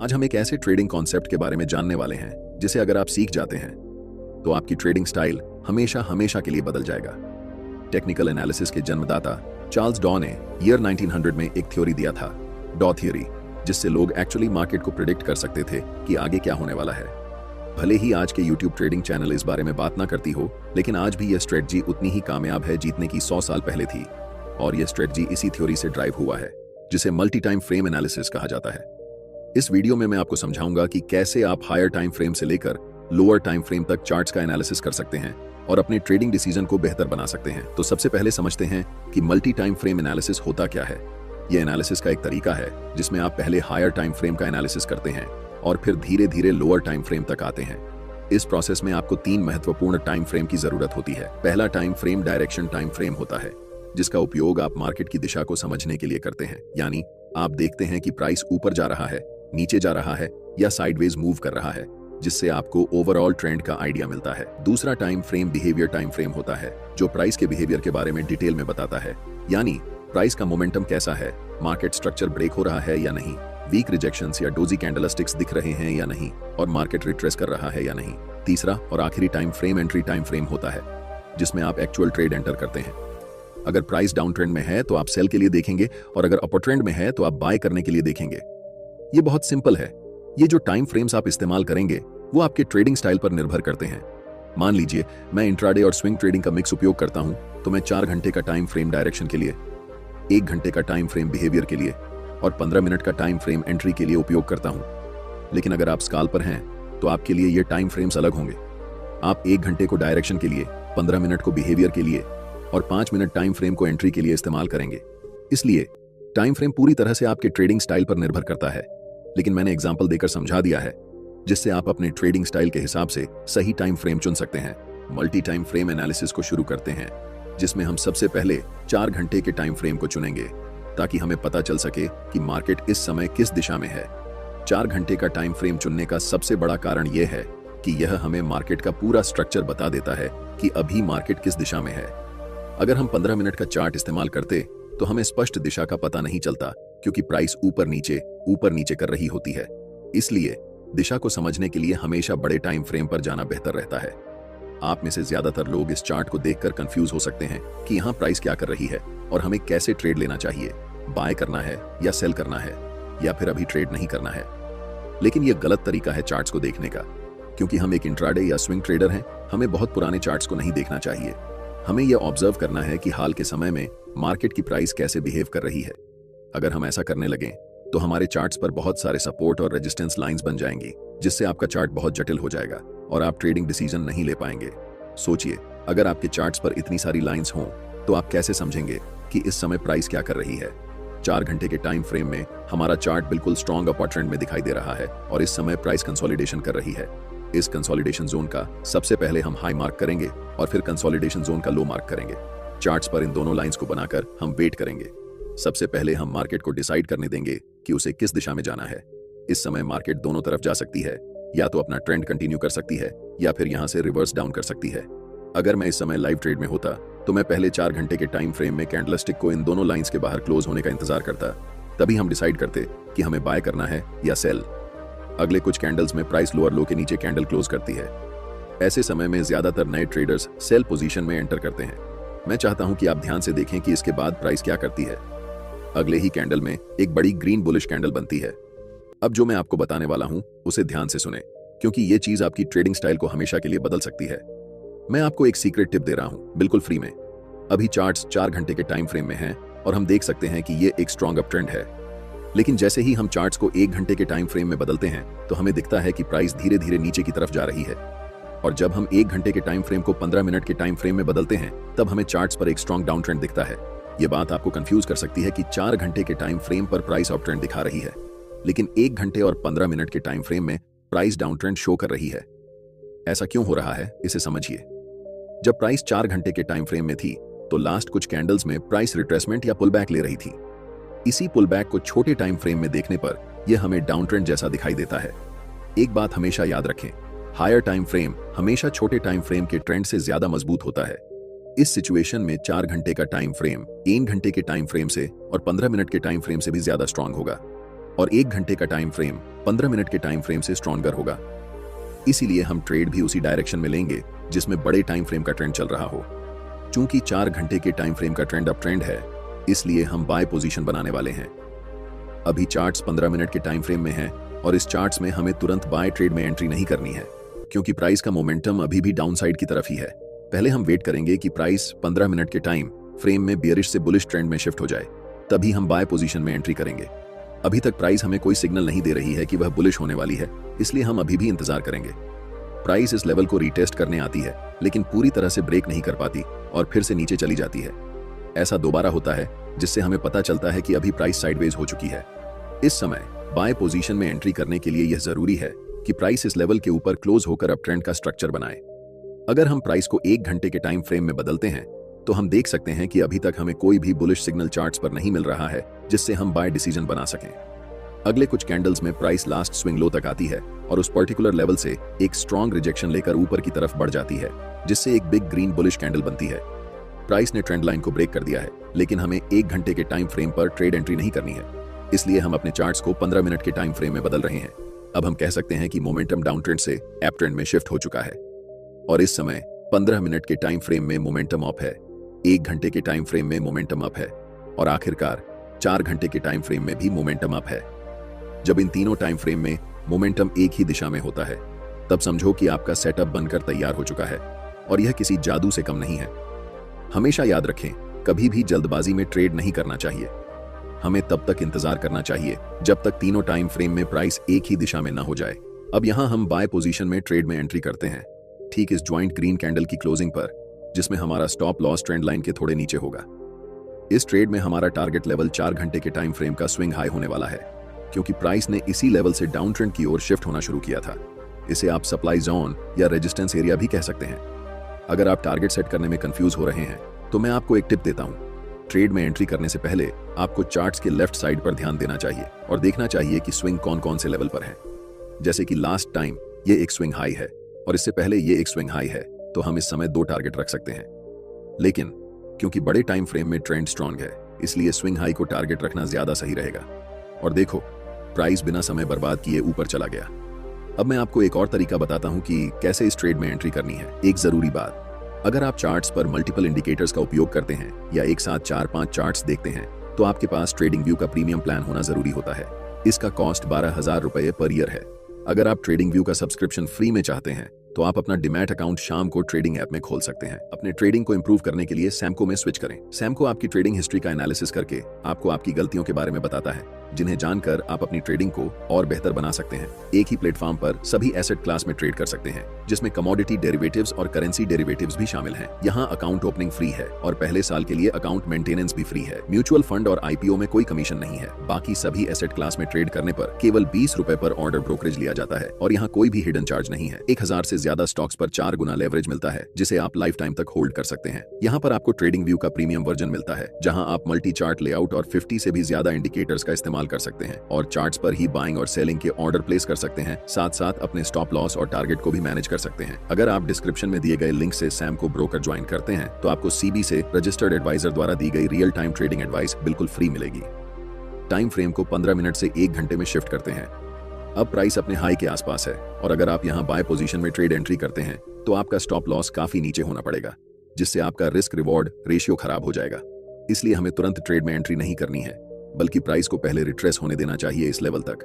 आज हम एक ऐसे ट्रेडिंग कॉन्सेप्ट के बारे में जानने वाले हैं जिसे अगर आप सीख जाते हैं तो आपकी ट्रेडिंग स्टाइल हमेशा हमेशा के लिए बदल जाएगा। टेक्निकल एनालिसिस के जन्मदाता चार्ल्स डॉ ने ईयर 1900 में एक थ्योरी दिया था, डॉ थ्योरी, जिससे लोग एक्चुअली मार्केट को प्रिडिक्ट कर सकते थे कि आगे क्या होने वाला है। भले ही आज के यूट्यूब ट्रेडिंग चैनल इस बारे में बात ना करती हो, लेकिन आज भी यह स्ट्रेटजी उतनी ही कामयाब है जीतने की 100 साल पहले थी। और यह स्ट्रेटजी इसी थ्योरी से ड्राइव हुआ है जिसे मल्टी टाइम फ्रेम एनालिसिस कहा जाता है। इस वीडियो में मैं आपको समझाऊंगा कि कैसे आप हायर टाइम फ्रेम से लेकर लोअर टाइम फ्रेम तक चार्ट्स का एनालिसिस कर सकते हैं और अपने ट्रेडिंग डिसीजन को बेहतर बना सकते हैं। तो सबसे पहले समझते हैं कि मल्टी टाइम फ्रेम एनालिसिस होता क्या है। यह एनालिसिस का एक तरीका है जिसमें आप पहले हायर टाइम फ्रेम का एनालिसिस करते हैं और फिर धीरे धीरे लोअर टाइम फ्रेम तक आते हैं। इस प्रोसेस में आपको 3 महत्वपूर्ण टाइम फ्रेम की जरूरत होती है। पहला time frame direction time frame होता है, जिसका उपयोग आप मार्केट की दिशा को समझने के लिए करते हैं। यानी आप देखते हैं कि प्राइस ऊपर जा रहा है, नीचे जा रहा है या साइडवेज मूव कर रहा है, जिससे आपको ओवरऑल ट्रेंड का आइडिया मिलता है। दूसरा time frame behaviour time frame होता है, जो प्राइस के बिहेवियर के बारे में डिटेल में बताता है। यानी प्राइस का मोमेंटम कैसा है, मार्केट स्ट्रक्चर ब्रेक हो रहा है या नहीं, वीक रिजेक्शंस या डोजी कैंडलस्टिक्स दिख रहे हैं या नहीं, और मार्केट रिट्रेस कर रहा है या नहीं। तीसरा और आखिरी time frame entry time frame होता है, जिसमें आप एक्चुअल ट्रेड एंटर करते हैं। अगर प्राइस डाउन ट्रेंड में है तो आप सेल के लिए देखेंगे और अगर अपर ट्रेंड में है तो आप बाय करने के लिए देखेंगे। ये बहुत सिंपल है। ये जो टाइम फ्रेम्स आप इस्तेमाल करेंगे वो आपके ट्रेडिंग स्टाइल पर निर्भर करते हैं। मान लीजिए मैं इंट्राडे और स्विंग ट्रेडिंग का मिक्स उपयोग करता हूं, तो मैं 4 घंटे का टाइम फ्रेम डायरेक्शन के लिए, 1 घंटे का टाइम फ्रेम बिहेवियर के लिए और 15 मिनट का टाइम फ्रेम एंट्री के लिए उपयोग करता हूं। लेकिन अगर आप स्काल्पर हैं तो आपके लिए ये टाइम फ्रेम्स अलग होंगे। आप 1 घंटे को डायरेक्शन के लिए, 15 मिनट को बिहेवियर के लिए और 5 मिनट टाइम फ्रेम को एंट्री के लिए इस्तेमाल करेंगे। इसलिए टाइम फ्रेम पूरी तरह से आपके ट्रेडिंग स्टाइल पर निर्भर करता है, लेकिन मैंने एग्जांपल देकर समझा दिया है जिससे आप अपने ट्रेडिंग स्टाइल के हिसाब से सही टाइम फ्रेम चुन सकते हैं। मल्टी टाइम फ्रेम एनालिसिस को शुरू करते हैं, जिसमें हम सबसे पहले 4 घंटे के टाइम फ्रेम को चुनेंगे ताकि हमें पता चल सके कि मार्केट इस समय किस दिशा में है। 4 घंटे का टाइम फ्रेम चुनने का सबसे बड़ा कारण यह है कि यह हमें मार्केट का पूरा स्ट्रक्चर बता देता है कि अभी मार्केट किस दिशा में है। अगर हम 15 मिनट का चार्ट इस्तेमाल करते तो हमें स्पष्ट दिशा का पता नहीं चलता, क्योंकि प्राइस ऊपर नीचे कर रही होती है। इसलिए दिशा को समझने के लिए हमेशा बड़े टाइम फ्रेम पर जाना बेहतर रहता है। आप में से ज्यादातर लोग इस चार्ट को देखकर कंफ्यूज हो सकते हैं कि यहाँ प्राइस क्या कर रही है और हमें कैसे ट्रेड लेना चाहिए, बाय करना है या सेल करना है, या फिर अभी ट्रेड नहीं करना है। लेकिन यह गलत तरीका है चार्ट्स को देखने का, क्योंकि हम एक इंट्राडे या स्विंग ट्रेडर हैं। हमें बहुत पुराने चार्ट्स को नहीं देखना चाहिए। हमें यह ऑब्जर्व करना है कि हाल के समय में मार्केट की प्राइस कैसे बिहेव कर रही है। अगर हम ऐसा करने लगें तो हमारे चार्ट्स पर बहुत सारे सपोर्ट और रेजिस्टेंस लाइंस बन जाएंगी, जिससे आपका चार्ट बहुत जटिल हो जाएगा और आप ट्रेडिंग डिसीजन नहीं ले पाएंगे। सोचिए, अगर आपके चार्ट्स पर इतनी सारी लाइंस हों तो आप कैसे समझेंगे कि इस समय प्राइस क्या कर रही है। 4 घंटे के टाइम फ्रेम में हमारा चार्ट बिल्कुल स्ट्रॉन्ग अपर ट्रेंड में दिखाई दे रहा है और इस समय प्राइस कंसोलिडेशन कर रही है। इस कंसोलिडेशन जोन का सबसे पहले हम हाई मार्क करेंगे और फिर कंसोलिडेशन जोन का लो मार्क करेंगे। चार्ट्स पर इन दोनों लाइंस को बनाकर हम वेट करेंगे। सबसे पहले हम मार्केट को डिसाइड करने देंगे कि उसे किस दिशा में जाना है। इस समय मार्केट दोनों तरफ जा सकती है, या तो अपना ट्रेंड कंटिन्यू कर सकती है या फिर यहां से रिवर्स डाउन कर सकती है। अगर मैं इस समय लाइव ट्रेड में होता तो मैं पहले 4 घंटे के टाइम फ्रेम में कैंडलस्टिक को इन दोनों लाइंस के बाहर क्लोज होने का इंतजार करता, तभी हम डिसाइड करते कि हमें बाय करना है या सेल। अगले कुछ कैंडल्स में प्राइस लोअर लो के नीचे कैंडल क्लोज करती है। ऐसे समय में ज्यादातर नए ट्रेडर्स सेल पोजीशन में एंटर करते हैं। मैं चाहता हूं कि आप ध्यान से देखें कि इसके बाद प्राइस क्या करती है। अगले ही कैंडल में एक बड़ी ग्रीन बुलिश कैंडल बनती है। अब जो मैं आपको बताने वाला हूं उसे ध्यान से सुने, क्योंकि ये चीज आपकी ट्रेडिंग स्टाइल को हमेशा के लिए बदल सकती है। मैं आपको एक सीक्रेट टिप दे रहा हूं, बिल्कुल फ्री में। अभी चार्ट्स 4 घंटे के टाइम फ्रेम में हैं और हम देख सकते हैं कि ये एक स्ट्रॉन्ग अप ट्रेंड है। लेकिन जैसे ही हम चार्ट्स को 1 घंटे के टाइम फ्रेम में बदलते हैं तो हमें दिखता है कि प्राइस धीरे धीरे नीचे की तरफ जा रही है। और जब हम 1 घंटे के टाइम फ्रेम को 15 मिनट के टाइम फ्रेम में बदलते हैं तब हमें चार्ट्स पर एक स्ट्रॉन्ग डाउन ट्रेंड दिखता है। यह बात आपको कंफ्यूज कर सकती है कि 4 घंटे के टाइम फ्रेम पर प्राइस अप ट्रेंड दिखा रही है, लेकिन 1 घंटे और 15 मिनट के टाइम फ्रेम में प्राइस डाउन ट्रेंड शो कर रही है। ऐसा क्यों हो रहा है, इसे समझिए। जब प्राइस 4 घंटे के टाइम फ्रेम में थी तो लास्ट कुछ कैंडल्स में प्राइस रिट्रेसमेंट या पुलबैक ले रही थी। इसी पुलबैक को छोटे टाइम फ्रेम में देखने पर यह हमें डाउन ट्रेंड जैसा दिखाई देता है। एक बात हमेशा याद रखें, हायर टाइम फ्रेम हमेशा छोटे टाइम फ्रेम के ट्रेंड से ज्यादा मजबूत होता है। इस सिचुएशन में 4 घंटे का टाइम फ्रेम 3 घंटे के टाइम फ्रेम से और 15 मिनट के टाइम फ्रेम से भी ज्यादा स्ट्रांग होगा। और 1 घंटे का टाइम फ्रेम 15 मिनट के टाइम फ्रेम से स्ट्रॉन्गर होगा। इसीलिए हम ट्रेड भी उसी डायरेक्शन में लेंगे जिसमें बड़े टाइम फ्रेम का ट्रेंड चल रहा हो। चूंकि 4 घंटे के टाइम फ्रेम का ट्रेंड अप ट्रेंड है, इसलिए हम बाय पोजीशन बनाने वाले हैं। अभी चार्ट्स 15 मिनट के टाइम फ्रेम में हैं और इस चार्ट्स में हमें तुरंत बाय ट्रेड में एंट्री नहीं करनी है, क्योंकि प्राइस का मोमेंटम अभी भी डाउनसाइड की तरफ ही है। पहले हम वेट करेंगे कि प्राइस 15 मिनट के टाइम फ्रेम में बियरिश से बुलिश ट्रेंड में शिफ्ट हो जाए, तभी हम बाय पोजीशन में एंट्री करेंगे। अभी तक प्राइस हमें कोई सिग्नल नहीं दे रही है कि वह बुलिश होने वाली है, इसलिए हम अभी भी इंतजार करेंगे। प्राइस इस लेवल को रीटेस्ट करने आती है, लेकिन पूरी तरह से ब्रेक नहीं कर पाती और फिर से नीचे चली जाती है। ऐसा दोबारा होता है, जिससे हमें पता चलता है कि अभी प्राइस साइडवेज हो चुकी है। इस समय बाय पोजीशन में एंट्री करने के लिए यह जरूरी है कि प्राइस इस लेवल के ऊपर क्लोज होकर अप ट्रेंड का स्ट्रक्चर बनाए। अगर हम प्राइस को 1 घंटे के टाइम फ्रेम में बदलते हैं, तो हम देख सकते हैं कि अभी तक हमें कोई भी बुलिश सिग्नल चार्ट्स पर नहीं मिल रहा है जिससे हम बाय डिसीजन बना सकें। अगले कुछ कैंडल्स में प्राइस लास्ट स्विंग लो तक आती है और उस पर्टिकुलर लेवल से एक स्ट्रॉन्ग रिजेक्शन लेकर ऊपर की तरफ बढ़ जाती है, जिससे एक बिग ग्रीन बुलिश कैंडल बनती है। प्राइस ने ट्रेंड लाइन को ब्रेक कर दिया है, लेकिन हमें 1 घंटे के टाइम फ्रेम पर ट्रेड एंट्री नहीं करनी है, इसलिए हम अपने चार्ट्स को 15 मिनट के टाइम फ्रेम में बदल रहे हैं। अब हम कह सकते हैं कि मोमेंटम डाउन ट्रेंड से अप ट्रेंड में शिफ्ट हो चुका है और इस समय 15 मिनट के टाइम फ्रेम में मोमेंटम अप है, 1 घंटे के टाइम फ्रेम में मोमेंटम अप है और आखिरकार 4 घंटे के टाइम फ्रेम में भी मोमेंटम अप है। जब इन तीनों टाइम फ्रेम में मोमेंटम एक ही दिशा में होता है, तब समझो कि आपका सेटअप बनकर तैयार हो चुका है और यह किसी जादू से कम नहीं है। हमेशा याद रखें, कभी भी जल्दबाजी में ट्रेड नहीं करना चाहिए। हमें तब तक इंतजार करना चाहिए जब तक तीनों टाइम फ्रेम में प्राइस एक ही दिशा में ना हो जाए। अब यहां हम बाय पोजीशन में ट्रेड में एंट्री करते हैं, ठीक इस ज्वाइंट ग्रीन कैंडल की क्लोजिंग पर, जिसमें हमारा स्टॉप लॉस ट्रेंड लाइन के थोड़े नीचे होगा। इस ट्रेड में हमारा टारगेट लेवल 4 घंटे के टाइम फ्रेम का स्विंग हाई होने वाला है, क्योंकि प्राइस ने इसी लेवल से डाउन ट्रेंड की ओर शिफ्ट होना शुरू किया था। इसे आप सप्लाई जोन या रेजिस्टेंस एरिया भी कह सकते हैं। अगर आप टारगेट सेट करने में कंफ्यूज हो रहे हैं, तो मैं आपको एक टिप देता हूं। ट्रेड में एंट्री करने से पहले आपको चार्ट्स के लेफ्ट साइड पर ध्यान देना चाहिए और देखना चाहिए कि स्विंग कौन कौन से लेवल पर है। जैसे कि लास्ट टाइम ये एक स्विंग हाई है और इससे पहले ये एक स्विंग हाई है, तो हम इस समय 2 टारगेट रख सकते हैं। लेकिन क्योंकि बड़े टाइम फ्रेम में ट्रेंड स्ट्रॉन्ग है, इसलिए स्विंग हाई को टारगेट रखना ज्यादा सही रहेगा। और देखो, प्राइस बिना समय बर्बाद किए ऊपर चला गया। अब मैं आपको एक और तरीका बताता हूं कि कैसे इस ट्रेड में एंट्री करनी है। एक जरूरी बात, अगर आप चार्ट्स पर मल्टीपल इंडिकेटर्स का उपयोग करते हैं या एक साथ 4-5 चार्ट्स देखते हैं, तो आपके पास ट्रेडिंग व्यू का प्रीमियम प्लान होना जरूरी होता है। इसका कॉस्ट 12,000 रुपए पर ईयर है। अगर आप ट्रेडिंग व्यू का सब्सक्रिप्शन फ्री में चाहते हैं, तो आप अपना डिमैट अकाउंट शाम को ट्रेडिंग ऐप में खोल सकते हैं। अपने ट्रेडिंग को इंप्रूव करने के लिए सैमको में स्विच करें। सैमको आपकी ट्रेडिंग हिस्ट्री का एनालिसिस करके आपको आपकी गलतियों के बारे में बताता है, जिन्हें जानकर आप अपनी ट्रेडिंग को और बेहतर बना सकते हैं। एक ही प्लेटफॉर्म पर सभी एसेट क्लास में ट्रेड कर सकते हैं, जिसमें कमोडिटी डेरिवेटिव्स और करेंसी डेरिवेटिव्स भी शामिल हैं। यहाँ अकाउंट ओपनिंग फ्री है और पहले साल के लिए अकाउंट मेंटेनेंस भी फ्री है। म्यूचुअल फंड और आईपीओ में कोई कमीशन नहीं है। बाकी सभी एसेट क्लास में ट्रेड करने पर केवल 20 रुपए पर ऑर्डर ब्रोकरेज लिया जाता है और यहाँ कोई भी हिडन चार्ज नहीं है। 1000 से ज्यादा स्टॉक्स पर 4 गुना लेवरेज मिलता है, जिसे आप लाइफ टाइम तक होल्ड कर सकते हैं। यहाँ पर आपको ट्रेडिंग व्यू का प्रीमियम वर्जन मिलता है, जहाँ आप मल्टी चार्ट लेआउट और 50 से भी ज्यादा इंडिकेटर्स का इस्तेमाल कर सकते हैं और चार्ट्स पर ही बाइंग और सेलिंग के ऑर्डर प्लेस कर सकते हैं। साथ साथ अपने स्टॉप लॉस और टारगेट को भी मैनेज कर सकते हैं। अगर आप डिस्क्रिप्शन में दिए गए लिंक से सैमको ब्रोकर ज्वाइन करते हैं, तो आपको सीबी से रजिस्टर्ड एडवाइजर द्वारा दी गई रियल टाइम ट्रेडिंग एडवाइस बिल्कुल फ्री मिलेगी। टाइम फ्रेम को 15 मिनट से 1 घंटे में शिफ्ट करते हैं। अब प्राइस अपने हाई के आसपास है और अगर आप यहाँ बाय पोजीशन में ट्रेड एंट्री करते हैं, तो आपका स्टॉप लॉस काफी नीचे होना पड़ेगा, जिससे आपका रिस्क रिवॉर्ड रेशियो खराब हो जाएगा। इसलिए हमें तुरंत ट्रेड में एंट्री नहीं करनी है, बल्कि प्राइस को पहले रिट्रेस होने देना चाहिए इस लेवल तक।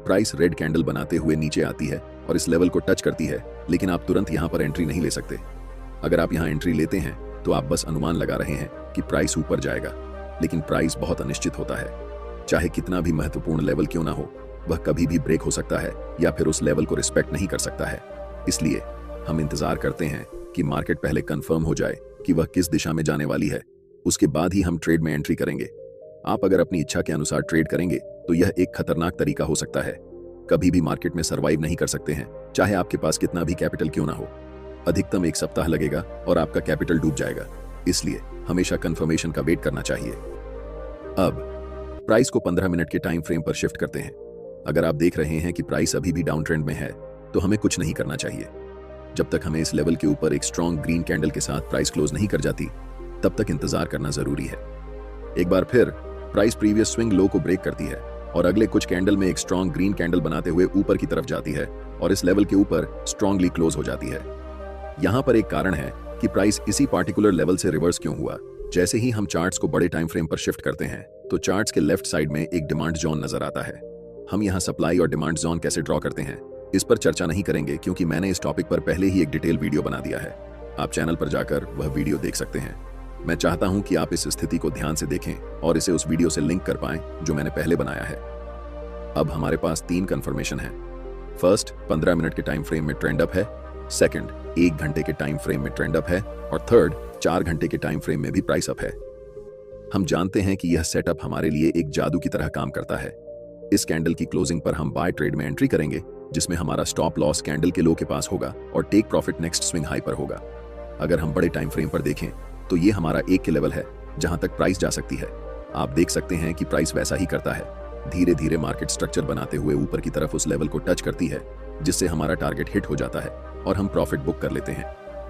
प्राइस रेड कैंडल बनाते हुए नीचे आती है और इस लेवल को टच करती है, लेकिन आप तुरंत यहाँ पर एंट्री नहीं ले सकते। अगर आप यहाँ एंट्री लेते हैं, तो आप बस अनुमान लगा रहे हैं कि प्राइस ऊपर जाएगा, लेकिन प्राइस बहुत अनिश्चित होता है। चाहे कितना भी महत्वपूर्ण लेवल क्यों ना हो, वह कभी भी ब्रेक हो सकता है या फिर उस लेवल को रिस्पेक्ट नहीं कर सकता है। इसलिए हम इंतजार करते हैं कि मार्केट पहले कंफर्म हो जाए कि वह किस दिशा में जाने वाली है, उसके बाद ही हम ट्रेड में एंट्री करेंगे। आप अगर अपनी इच्छा के अनुसार ट्रेड करेंगे, तो यह एक खतरनाक तरीका हो सकता है। कभी भी मार्केट में सरवाइव नहीं कर सकते हैं, चाहे आपके पास कितना भी कैपिटल क्यों ना हो। अधिकतम 1 सप्ताह लगेगा और आपका कैपिटल डूब जाएगा। इसलिए हमेशा कंफर्मेशन का वेट करना चाहिए। अब प्राइस को 15 मिनट के टाइम फ्रेम पर शिफ्ट करते हैं। अगर आप देख रहे हैं कि प्राइस अभी भी डाउन ट्रेंड में है, तो हमें कुछ नहीं करना चाहिए। जब तक हमें इस लेवल के ऊपर एक स्ट्रॉन्ग ग्रीन कैंडल के साथ प्राइस क्लोज नहीं कर जाती, तब तक इंतजार करना जरूरी है। एक बार फिर प्राइस प्रीवियस स्विंग लो को ब्रेक करती है और अगले कुछ कैंडल में एक स्ट्रॉन्ग ग्रीन कैंडल बनाते हुए ऊपर की तरफ जाती है और इस लेवल के ऊपर स्ट्रांगली क्लोज हो जाती है। यहां पर एक कारण है कि प्राइस इसी पार्टिकुलर लेवल से रिवर्स क्यों हुआ। जैसे ही हम चार्ट्स को बड़े टाइम फ्रेम पर शिफ्ट करते हैं तो चार्ट्स के लेफ्ट साइड में एक डिमांड जोन नजर आता है। हम यहां सप्लाई और डिमांड जोन कैसे ड्रॉ करते हैं इस पर चर्चा नहीं करेंगे क्योंकि मैंने इस टॉपिक पर पहले ही एक डिटेल वीडियो बना दिया है। आप चैनल पर जाकर वह वीडियो देख सकते हैं। मैं चाहता हूं कि आप इस स्थिति को ध्यान से देखें और इसे उस वीडियो से लिंक कर पाएं जो मैंने पहले बनाया है। अब हमारे पास 3 कंफर्मेशन है। फर्स्ट, 15 मिनट के टाइम फ्रेम में ट्रेंड अप है। सेकंड, 1 घंटे के टाइम फ्रेम में ट्रेंड अप है। और थर्ड, 4 घंटे के टाइम फ्रेम में भी प्राइस अप है। हम जानते हैं कि यह सेटअप हमारे लिए एक जादू की तरह काम करता है। इस कैंडल की क्लोजिंग पर हम बाय ट्रेड में एंट्री करेंगे जिसमें हमारा स्टॉप लॉस कैंडल के लो के पास होगा और take profit next swing high पर होगा। अगर हम बड़े टाइम फ्रेम पर देखें तो ये हमारा 1 के लेवल है जहां तक प्राइस जा सकती है। आप देख सकते हैं कि प्राइस वैसा ही करता है, धीरे धीरे मार्केट स्ट्रक्चर बनाते हुए ऊपर की तरफ उस लेवल को टच करती है जिससे हमारा टारगेट हिट हो जाता है और हम प्रॉफिट बुक कर लेते हैं।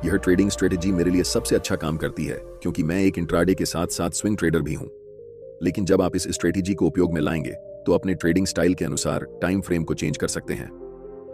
यह ट्रेडिंग स्ट्रेटेजी मेरे लिए सबसे अच्छा काम करती है क्योंकि मैं एक इंट्राडे के साथ साथ स्विंग ट्रेडर भी हूं। लेकिन जब आप इस स्ट्रेटेजी को उपयोग में लाएंगे तो अपने ट्रेडिंग स्टाइल के अनुसार टाइम फ्रेम को चेंज कर सकते हैं।